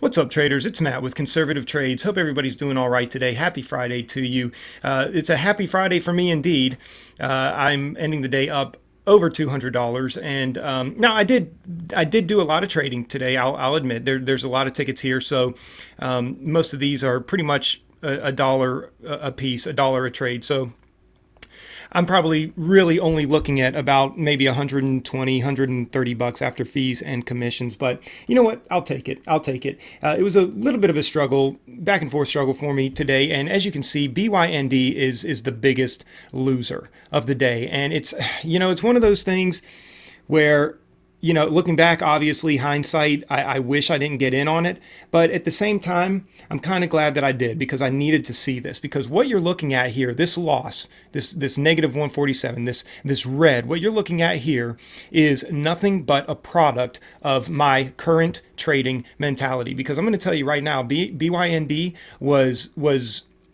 What's up, traders? It's Matt with Conservative Trades. Hope everybody's doing all right today. Happy Friday to you. It's a happy Friday for me indeed. I'm ending the day up over $200, and now I did do a lot of trading today. I'll admit there's a lot of tickets here, so most of these are pretty much a dollar a piece, a dollar a trade. So I'm probably really only looking at about maybe 120, 130 bucks after fees and commissions. But you know what? I'll take it. I'll take it. It was a little bit of a struggle, back and forth struggle for me today. And as you can see, BYND is the biggest loser of the day. And it's one of those things where, looking back, obviously, hindsight, I wish I didn't get in on it. But at the same time, I'm kind of glad that I did, because I needed to see this. Because what you're looking at here, this loss, this negative 147, this red, what you're looking at here is nothing but a product of my current trading mentality. Because I'm going to tell you right now, BYND was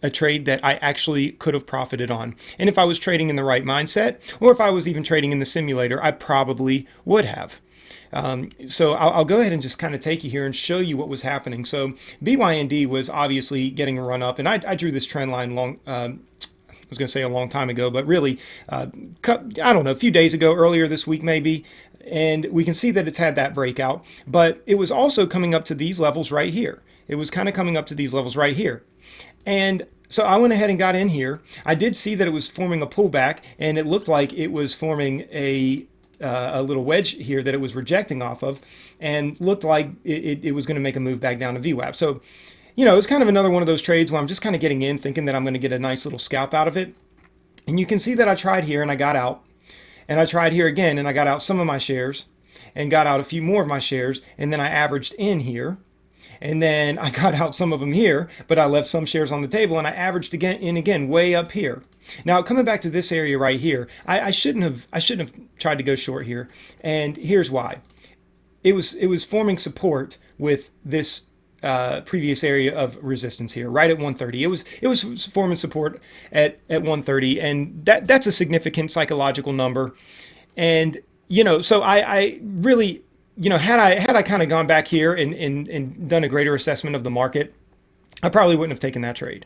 a trade that I actually could have profited on. And if I was trading in the right mindset, or if I was even trading in the simulator, I probably would have. So I'll go ahead and just kind of take you here and show you what was happening. So BYND was obviously getting a run up, and I drew this trend line I was going to say a long time ago, but really, I don't know, a few days ago, earlier this week maybe. And we can see that it's had that breakout, but it was also coming up to these levels right here. It was kind of coming up to these levels right here. And so I went ahead and got in here. I did see that it was forming a pullback, and it looked like it was forming a little wedge here that it was rejecting off of, and looked like it was going to make a move back down to VWAP. So, it's kind of another one of those trades where I'm just kind of getting in, thinking that I'm going to get a nice little scalp out of it. And you can see that I tried here and I got out, and I tried here again and I got out some of my shares and got out a few more of my shares, and then I averaged in here. And then I got out some of them here, but I left some shares on the table, and I averaged again way up here. Now, coming back to this area right here, I shouldn't have tried to go short here, and here's why. It was forming support with this previous area of resistance here, right at 130. It was forming support at 130, and that's a significant psychological number. And so I really, had I kind of gone back here and done a greater assessment of the market, I probably wouldn't have taken that trade.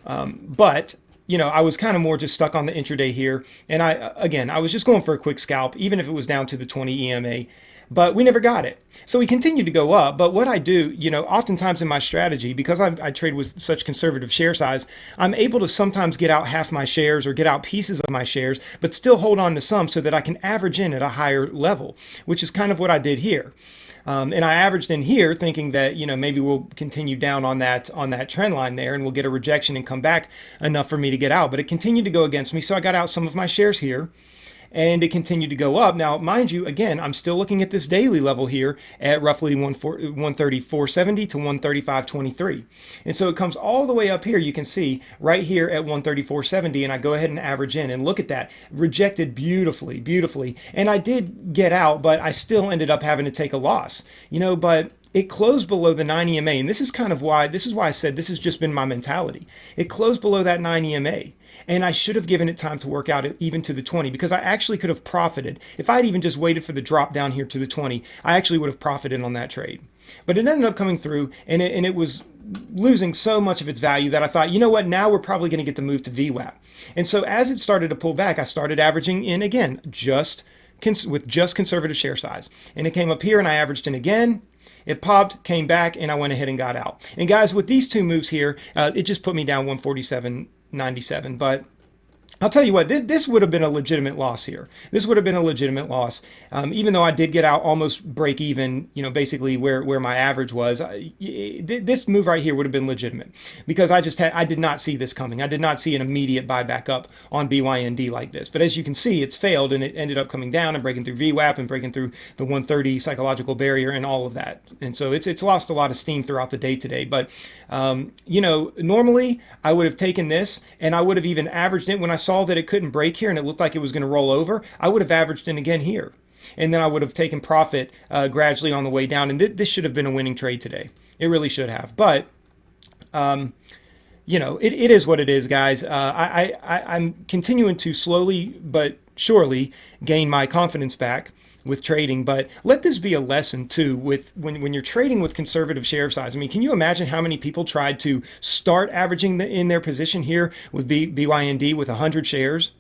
But I was kind of more just stuck on the intraday here, and I was just going for a quick scalp, even if it was down to the 20 EMA. But we never got it. So we continued to go up. But what I do, oftentimes in my strategy, because I trade with such conservative share size, I'm able to sometimes get out half my shares or get out pieces of my shares, but still hold on to some so that I can average in at a higher level, which is kind of what I did here. And I averaged in here thinking that, maybe we'll continue down on that trend line there, and we'll get a rejection and come back enough for me to get out. But it continued to go against me. So I got out some of my shares here, and it continued to go up. Now, mind you, again, I'm still looking at this daily level here at roughly 134.70 to 135.23. And so it comes all the way up here, you can see, right here at 134.70, and I go ahead and average in, and look at that. Rejected beautifully, beautifully. And I did get out, but I still ended up having to take a loss. But it closed below the 9 EMA, and this is why I said this has just been my mentality. It closed below that 9 EMA. And I should have given it time to work out even to the 20, because I actually could have profited. If I had even just waited for the drop down here to the 20, I actually would have profited on that trade. But it ended up coming through, and it was losing so much of its value that I thought, you know what, now we're probably going to get the move to VWAP. And so as it started to pull back, I started averaging in again, with just conservative share size. And it came up here, and I averaged in again. It popped, came back, and I went ahead and got out. And guys, with these two moves here, it just put me down 147.97. But I'll tell you what, this would have been a legitimate loss here. This would have been a legitimate loss, even though I did get out almost break even, basically where my average was. This move right here would have been legitimate, because I did not see this coming. I did not see an immediate buyback up on BYND like this. But as you can see, it's failed, and it ended up coming down and breaking through VWAP and breaking through the 130 psychological barrier and all of that. And so it's lost a lot of steam throughout the day today. But normally I would have taken this, and I would have even averaged it when I saw that it couldn't break here and it looked like it was going to roll over. I would have averaged in again here, and then I would have taken profit gradually on the way down. And this should have been a winning trade today. It really should have. But it is what it is, guys. I'm continuing to slowly but surely gain my confidence back. with trading, but let this be a lesson too with when you're trading with conservative share size. I mean, can you imagine how many people tried to start averaging in their position here with BYND with 100 shares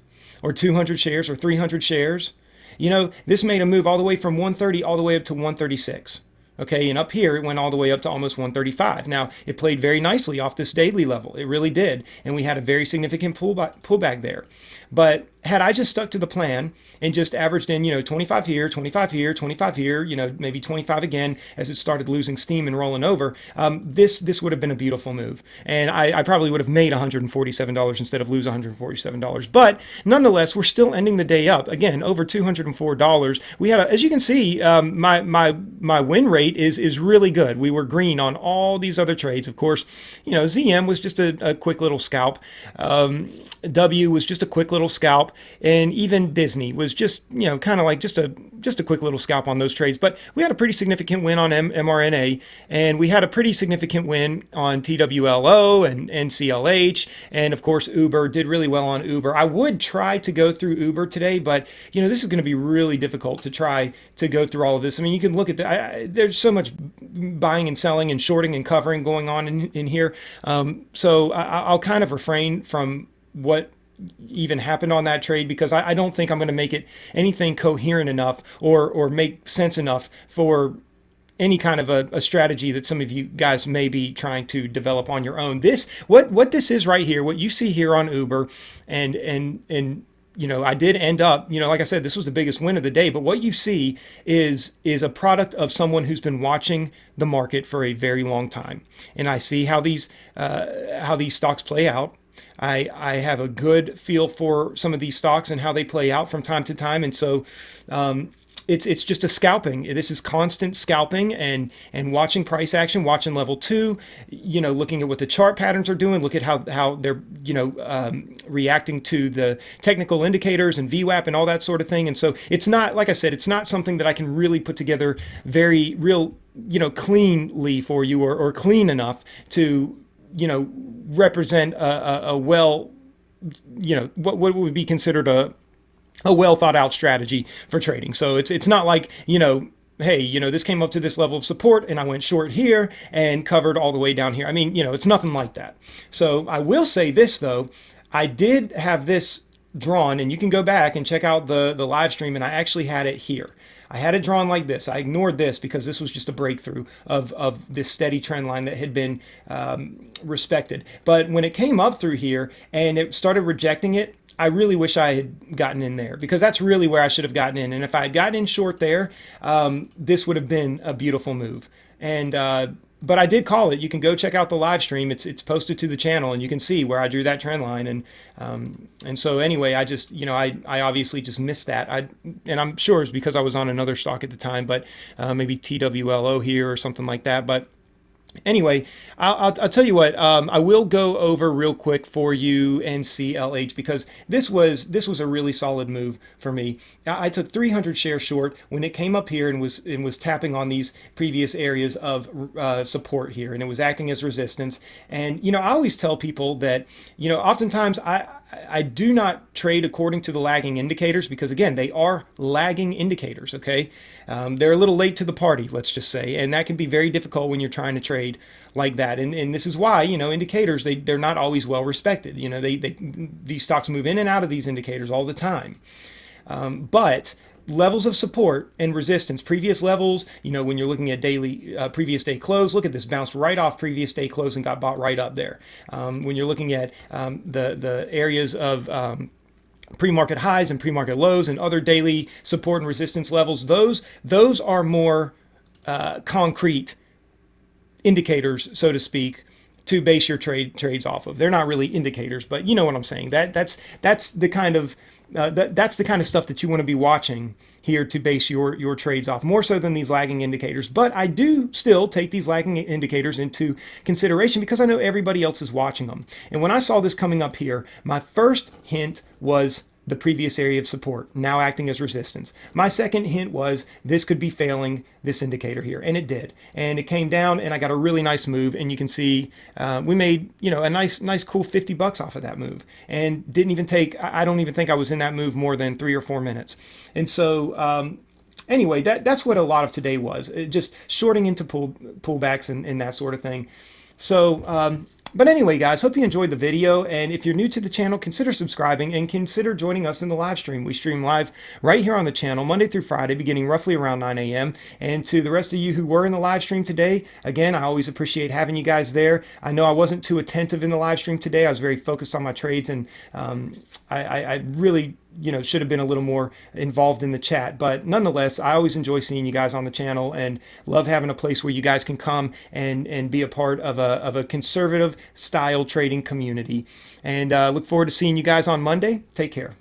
or 200 shares or 300 shares? You know, this made a move all the way from 130 all the way up to 136. Okay, and up here it went all the way up to almost 135. Now, it played very nicely off this daily level. It really did. And we had a very significant pullback there. But had I just stuck to the plan and just averaged in, 25 here, 25 here, 25 here, maybe 25 again as it started losing steam and rolling over, this would have been a beautiful move. And I probably would have made $147 instead of lose $147. But nonetheless, we're still ending the day up. Again, over $204. We had, as you can see, my win rate is really good. We were green on all these other trades. Of course, ZM was just a quick little scalp. W was just a quick little scalp, and even Disney was just kind of like just a quick little scalp on those trades. But we had a pretty significant win on mRNA, and we had a pretty significant win on TWLO and NCLH, and of course Uber did really well on Uber. I would try to go through Uber today, but this is going to be really difficult to try to go through all of this. I mean, you can look at there's so much buying and selling and shorting and covering going on in here. So I'll kind of refrain from what even happened on that trade because I don't think I'm going to make it anything coherent enough or make sense enough for any kind of a strategy that some of you guys may be trying to develop on your own. What this is right here, what you see here on Uber, and I did end up, like I said, this was the biggest win of the day. But what you see is a product of someone who's been watching the market for a very long time, and I see how these stocks play out. I have a good feel for some of these stocks and how they play out from time to time, and so it's just a scalping. This is constant scalping and watching price action, watching level 2, looking at what the chart patterns are doing, look at how they're reacting to the technical indicators and VWAP and all that sort of thing. And so it's not, like I said, it's not something that I can really put together very real cleanly for you or clean enough to represent a well, what would be considered a well thought out strategy for trading. So it's not like, hey, this came up to this level of support and I went short here and covered all the way down here. I mean, it's nothing like that. So I will say this though, I did have this drawn, and you can go back and check out the live stream, and I actually had it here. I had it drawn like this. I ignored this because this was just a breakthrough of this steady trend line that had been respected. But when it came up through here and it started rejecting it, I really wish I had gotten in there because that's really where I should have gotten in. And if I had gotten in short there, this would have been a beautiful move. And but I did call it. You can go check out the live stream. It's posted to the channel, and you can see where I drew that trend line. And so anyway, I just I obviously just missed that. And I'm sure it's because I was on another stock at the time, but maybe TWLO here or something like that. But anyway, I'll tell you what, I will go over real quick for you NCLH because this was a really solid move for me. I took 300 shares short when it came up here and was tapping on these previous areas of support here, and it was acting as resistance. And I always tell people that oftentimes I do not trade according to the lagging indicators because, again, they are lagging indicators, okay? They're a little late to the party, let's just say, and that can be very difficult when you're trying to trade like that. And this is why, indicators, they're not always well respected. These stocks move in and out of these indicators all the time. But levels of support and resistance, previous levels, when you're looking at daily previous day close, look at this, bounced right off previous day close and got bought right up there. When you're looking at the areas of pre-market highs and pre-market lows and other daily support and resistance levels, those are more concrete indicators, so to speak, to base your trades off of. They're not really indicators, but you know what I'm saying. That's the kind of that's the kind of stuff that you want to be watching here to base your trades off, more so than these lagging indicators. But I do still take these lagging indicators into consideration because I know everybody else is watching them. And when I saw this coming up here, my first hint was the previous area of support, now acting as resistance. My second hint was this could be failing this indicator here, and it did. And it came down, and I got a really nice move, and you can see we made a nice cool $50 off of that move, and didn't even take. I don't even think I was in that move more than 3 or 4 minutes. And so Anyway, that's what a lot of today was. Just shorting into pullbacks and that sort of thing. So, but anyway, guys, hope you enjoyed the video. And if you're new to the channel, consider subscribing and consider joining us in the live stream. We stream live right here on the channel, Monday through Friday, beginning roughly around 9 a.m. And to the rest of you who were in the live stream today, again, I always appreciate having you guys there. I know I wasn't too attentive in the live stream today. I was very focused on my trades, and I really should have been a little more involved in the chat. But nonetheless, I always enjoy seeing you guys on the channel and love having a place where you guys can come and be a part of a conservative style trading community. And look forward to seeing you guys on Monday. Take care.